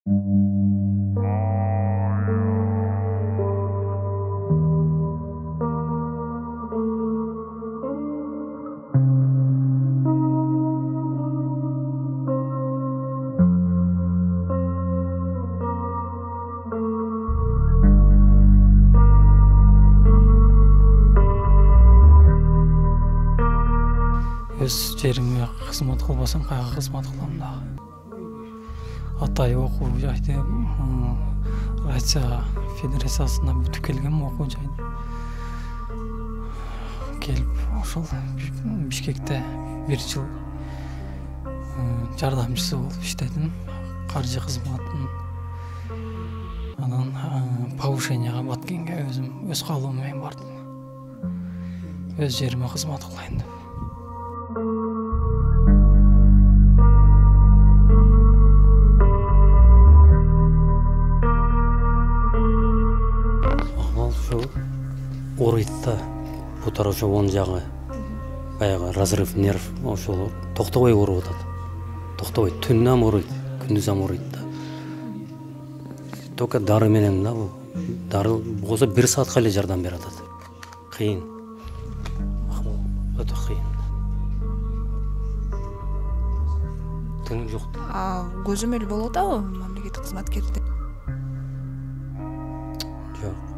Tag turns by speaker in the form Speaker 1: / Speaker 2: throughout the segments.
Speaker 1: Өз жериңе кызмат кылбасаң, кайга кызмат кылам дагы. Атай окуу жайды Россия Федерациясына бүтүп келгем, окуу жайды. Келип ошол Бишкекте 1 жыл жардамчысы болуп иштедим, каржы кызматын. Анан повышенияга баткенге өзүм өз каалоом менен бардым. Өз жериме кызмат кылайын деп.
Speaker 2: Орыйтта бутар ошо оң жагы баягы разрыв нерв ошол токтобой ооруп атат. Токтобой түнүнөн ооруйт, күндүзүн ооруйт да. Только дары менен да, дары болсо 1 саатка эле жардам берип атат. Кыйын. Өтө кыйын. Тыным жок.
Speaker 3: Көзөм эле болуп атабы мамлекеттик кызматкерде?
Speaker 2: Жок.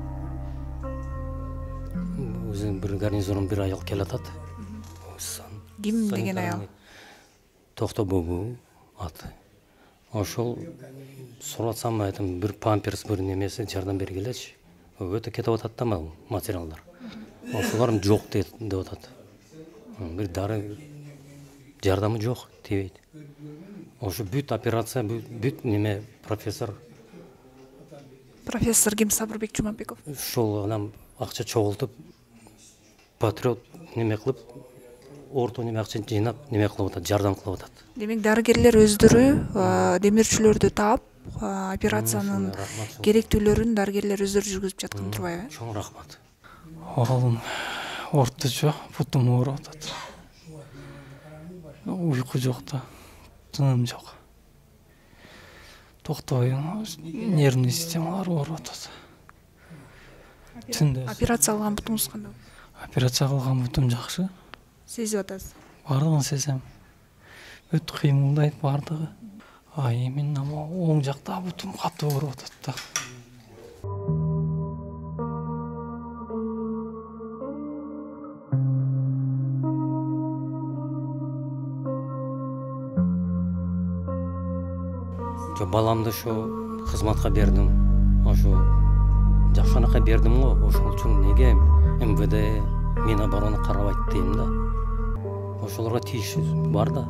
Speaker 2: Өзүнүн бир гарнизонун бир аял келатат.
Speaker 3: Ким деген аял?
Speaker 2: Токтобогу аты. Ошол суратсам айтам, бир памперс, бир немеси жардам бергилечи. Өтө кетип атат да материалдар. Ошолор жок деп атат. Бир дары жардамы жок, тийбейт. Ошо бүт операция, бүт неме профессор.
Speaker 3: Профессор ким? Сабырбек Жумабеков.
Speaker 2: Ошол анан акча чогултуп, патриот неме кылып, орто неме акча жыйнап, неме кылып атат, жардам кылып атат.
Speaker 3: Демек дарыгерлер өздөрү демирчүлөрдү таап, операциянын керектүүлөрүн дарыгерлер өздөрү жүргүзүп жаткан турбайбы?
Speaker 2: Чоң рахмат.
Speaker 1: Оғалым орточо бутум ооруп атат. Уйку жок да, тыным жок. Токтобой нервный системалар ооруп атат.
Speaker 3: Операция кылган бутуңуз кандай?
Speaker 1: Операция кылган бутум жакшы.
Speaker 3: Сезип атасыз?
Speaker 1: Бардыгын сезем. Бүт кыймылдайт бардыгы. Именно оң жакта бутум катуу ооруп атат да.
Speaker 2: Баламды ошо кызматка бердим. Ошо жакшанакай бердим го. Ошол үчүн неге МВД, Минобороны карабайт дейм да. Ошолорго тийиш бар да.